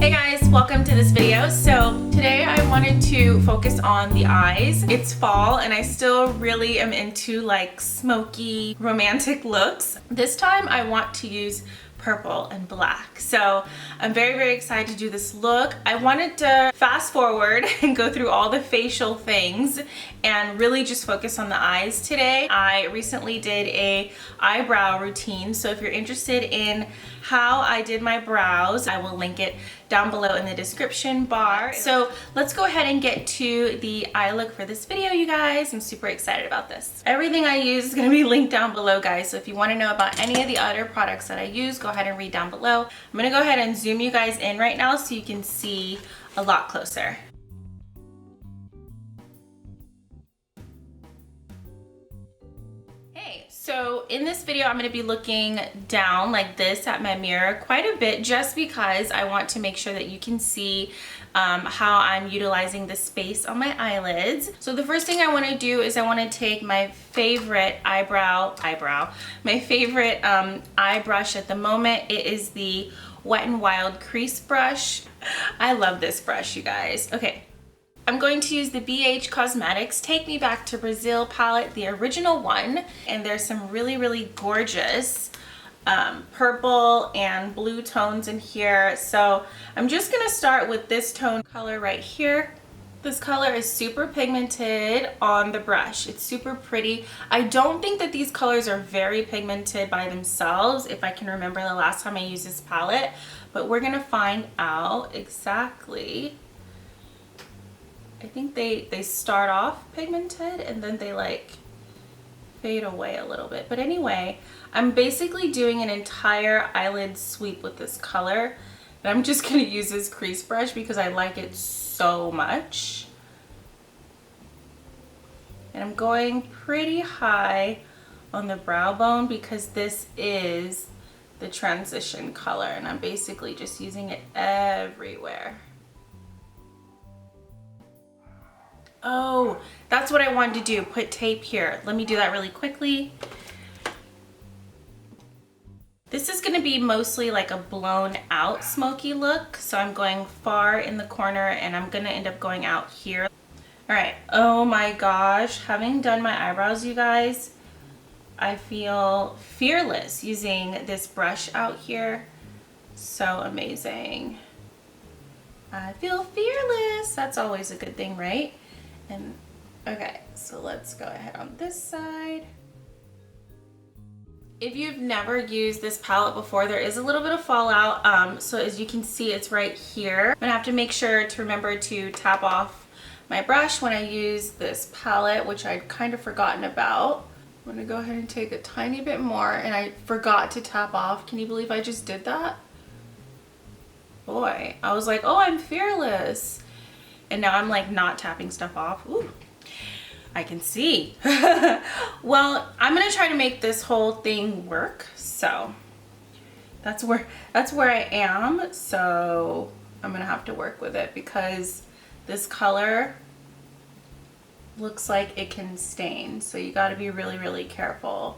Hey guys, welcome to this video. So today I wanted to focus on the eyes. It's fall and I still really am into like smoky romantic looks. This time I want to use purple and black. So I'm very excited to do this look. I wanted to fast forward and go through all the facial things and really just focus on the eyes today. I recently did a eyebrow routine, so if you're interested in how I did my brows, I will link it down below in the description bar. So let's go ahead and get to the eye look for this video, you guys. I'm super excited about this. Everything I use is going to be linked down below, guys, so if you want to know about any of the other products that I use, go ahead and read down below. I'm going to go ahead and zoom you guys in right now so you can see a lot closer. So in this video, I'm going to be looking down like this at my mirror quite a bit just because I want to make sure that you can see how I'm utilizing the space on my eyelids. So the first thing I want to do is I want to take my favorite eye brush at the moment. It is the Wet n Wild crease brush. I love this brush, you guys. Okay. I'm going to use the CamisCosmetics Take Me Back to Brazil palette, the original one. And there's some really gorgeous purple and blue tones in here. So I'm just gonna start with this tone color right here. This color is super pigmented on the brush. It's super pretty. I don't think that these colors are very pigmented by themselves, if I can remember the last time I used this palette, but we're gonna find out exactly. I think they start off pigmented and then they like fade away a little bit. But anyway, I'm basically doing an entire eyelid sweep with this color. And I'm just gonna use this crease brush because I like it so much. And I'm going pretty high on the brow bone because this is the transition color and I'm basically just using it everywhere. Oh, that's what I wanted to do, put tape here. Let me do that really quickly. This is gonna be mostly like a blown out smoky look. So I'm going far in the corner and I'm gonna end up going out here. All right, oh my gosh, having done my eyebrows, you guys, I feel fearless using this brush out here. So amazing. I feel fearless. That's always a good thing, right? And okay, so let's go ahead on this side. If you've never used this palette before, there is a little bit of fallout. So as you can see, it's right here. I'm gonna have to make sure to remember to tap off my brush when I use this palette, which I'd kind of forgotten about. I'm gonna go ahead and take a tiny bit more, and I forgot to tap off. Can you believe I just did that? Boy, I was like, oh, I'm fearless. And now I'm like not tapping stuff off. Ooh, I can see. Well, I'm gonna try to make this whole thing work. So that's where I am. So I'm gonna have to work with it because this color looks like it can stain. So you gotta be really careful.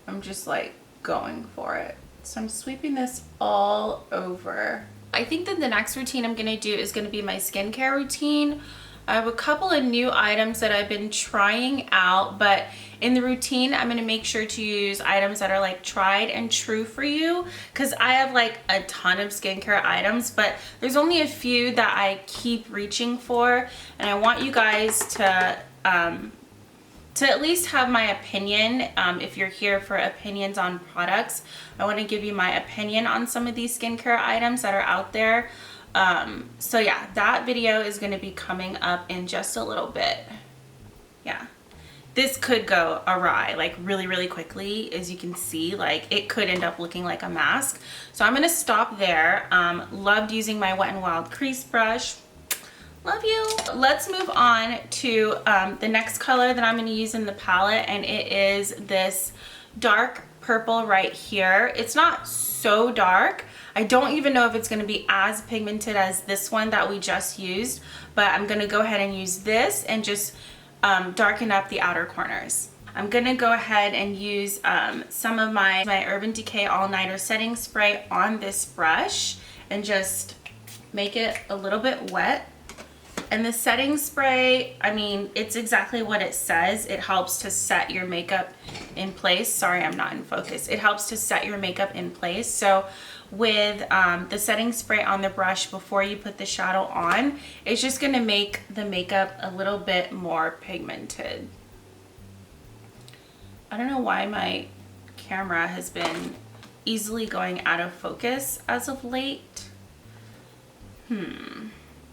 I'm just like going for it. So I'm sweeping this all over. I think that the next routine I'm gonna do is gonna be my skincare routine. I have a couple of new items that I've been trying out, but in the routine, I'm gonna make sure to use items that are like tried and true for you, because I have like a ton of skincare items, but there's only a few that I keep reaching for, and I want you guys to at least have my opinion. If you're here for opinions on products, I want to give you my opinion on some of these skincare items that are out there. So yeah, that video is going to be coming up in just a little bit. Yeah, this could go awry like really quickly. As you can see, like it could end up looking like a mask. So I'm going to stop there. Loved using my Wet n Wild crease brush. Love you. Let's move on to the next color that I'm going to use in the palette, and it is this dark purple right here. It's not so dark. I don't even know if it's going to be as pigmented as this one that we just used, but I'm going to go ahead and use this and just darken up the outer corners. I'm going to go ahead and use some of my Urban Decay All Nighter setting spray on this brush and just make it a little bit wet. And the setting spray, I mean, it's exactly what it says. It helps to set your makeup in place. Sorry, I'm not in focus. It helps to set your makeup in place. So with the setting spray on the brush before you put the shadow on, it's just gonna make the makeup a little bit more pigmented. I don't know why my camera has been easily going out of focus as of late.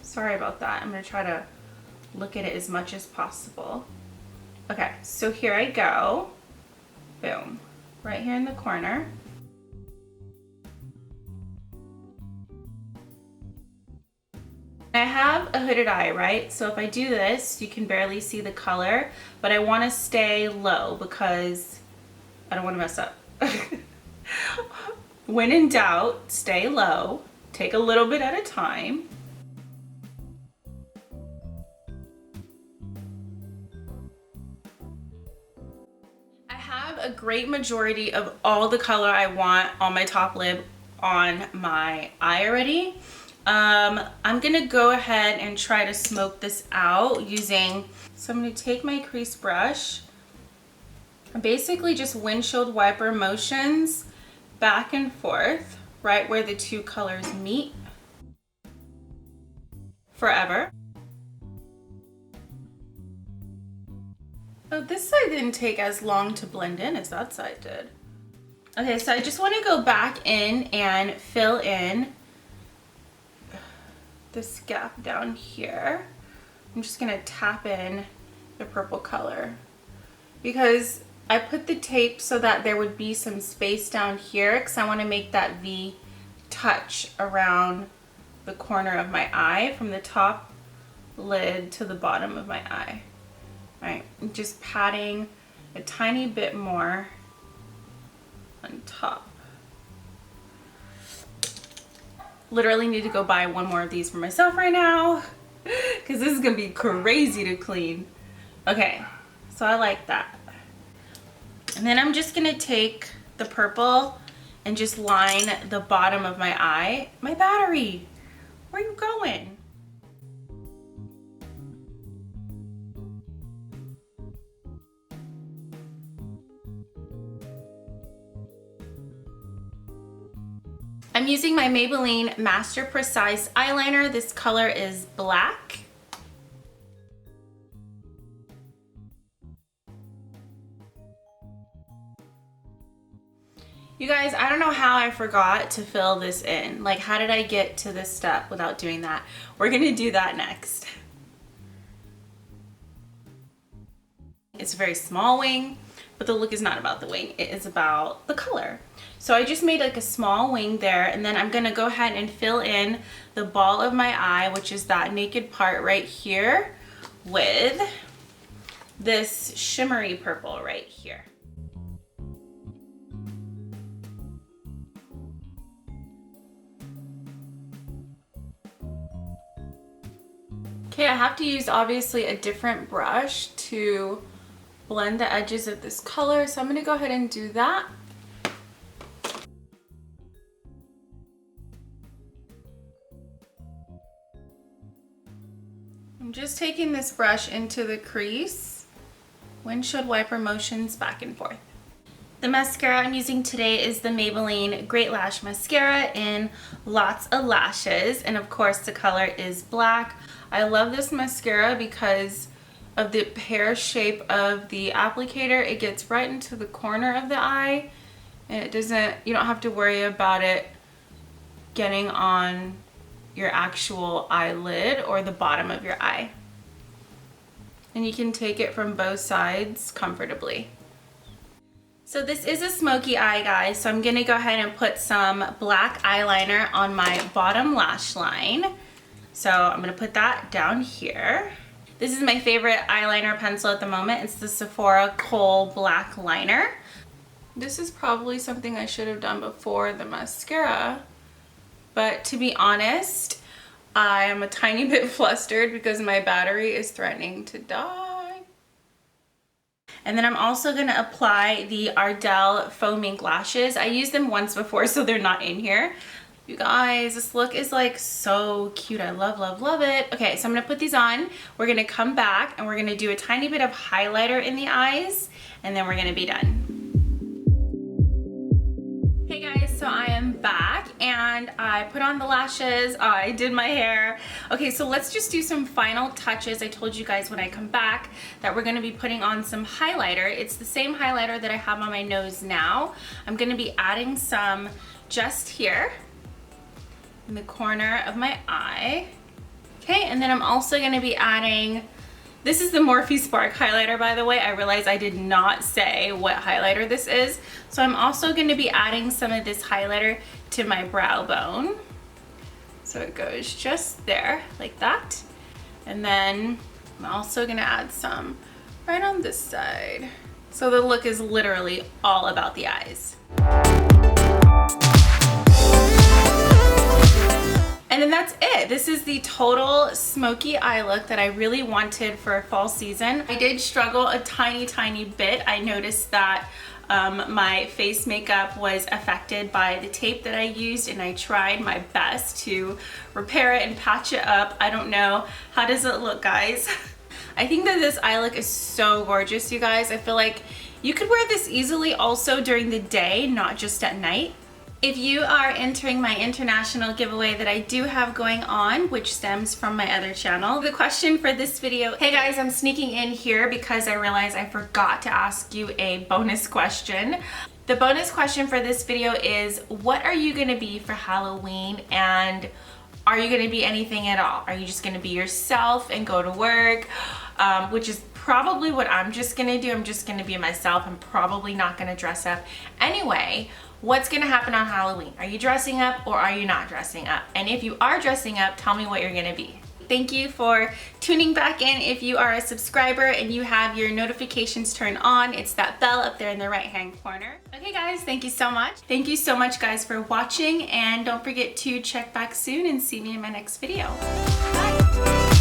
Sorry about that. I'm gonna try to look at it as much as possible. Okay, so here I go. Boom, right here in the corner. I have a hooded eye, right? So if I do this, you can barely see the color, but I wanna stay low because I don't wanna mess up. When in doubt, stay low. Take a little bit at a time. I have a great majority of all the color I want on my top lid on my eye already. I'm gonna go ahead and try to smoke this out using, so I'm gonna take my crease brush and basically just windshield wiper motions back and forth, right where the two colors meet. Forever. Oh, this side didn't take as long to blend in as that side did. Okay, so I just want to go back in and fill in this gap down here. I'm just gonna tap in the purple color because I put the tape so that there would be some space down here because I want to make that V touch around the corner of my eye from the top lid to the bottom of my eye. All right, I'm just patting a tiny bit more on top. Literally need to go buy one more of these for myself right now because this is gonna be crazy to clean. Okay, so I like that. And then I'm just gonna take the purple and just line the bottom of my eye. My battery, where are you going? I'm using my Maybelline Master Precise eyeliner. This color is black. You guys, I don't know how I forgot to fill this in. Like, how did I get to this step without doing that? We're gonna do that next. It's a very small wing, but the look is not about the wing. It is about the color. So I just made like a small wing there, and then I'm gonna go ahead and fill in the ball of my eye, which is that naked part right here, with this shimmery purple right here. Okay, I have to use obviously a different brush to blend the edges of this color, so I'm gonna go ahead and do that. I'm just taking this brush into the crease, windshield wiper motions back and forth. The mascara I'm using today is the Maybelline Great Lash Mascara in Lots of Lashes, and of course the color is black. I love this mascara because of the pear shape of the applicator. It gets right into the corner of the eye, and it doesn't, you don't have to worry about it getting on your actual eyelid or the bottom of your eye. And you can take it from both sides comfortably. So this is a smoky eye, guys, so I'm gonna go ahead and put some black eyeliner on my bottom lash line. So I'm gonna put that down here. This is my favorite eyeliner pencil at the moment. It's the Sephora Kohl Black Liner. This is probably something I should have done before the mascara, but to be honest, I am a tiny bit flustered because my battery is threatening to die. And then I'm also gonna apply the Ardell Faux Mink lashes. I used them once before, so they're not in here. You guys, this look is like so cute. I love, love, love it. Okay, so I'm gonna put these on. We're gonna come back and we're gonna do a tiny bit of highlighter in the eyes, and then we're gonna be done. Hey guys, so I am back and I put on the lashes, I did my hair. Okay, so let's just do some final touches. I told you guys when I come back that we're gonna be putting on some highlighter. It's the same highlighter that I have on my nose now. I'm gonna be adding some just here in the corner of my eye. Okay, and then I'm also gonna be adding, this is the Morphe Spark highlighter, by the way. I realized I did not say what highlighter this is. So I'm also gonna be adding some of this highlighter to my brow bone. So it goes just there, like that. And then I'm also gonna add some right on this side. So the look is literally all about the eyes. And then that's it. This is the total smoky eye look that I really wanted for fall season. I did struggle a tiny bit. I noticed that my face makeup was affected by the tape that I used, and I tried my best to repair it and patch it up. I don't know. How does it look, guys? I think that this eye look is so gorgeous, you guys. I feel like you could wear this easily also during the day, not just at night. If you are entering my international giveaway that I do have going on, which stems from my other channel, the question for this video, hey guys, I'm sneaking in here because I realized I forgot to ask you a bonus question. The bonus question for this video is, what are you gonna be for Halloween, and are you gonna be anything at all? Are you just gonna be yourself and go to work? Which is probably what I'm just gonna do. I'm just gonna be myself. I'm probably not gonna dress up. Anyway, what's gonna happen on Halloween? Are you dressing up or are you not dressing up? And if you are dressing up, tell me what you're gonna be. Thank you for tuning back in. If you are a subscriber and you have your notifications turned on, it's that bell up there in the right-hand corner. Okay guys, thank you so much. Thank you so much guys for watching, and don't forget to check back soon and see me in my next video. Bye.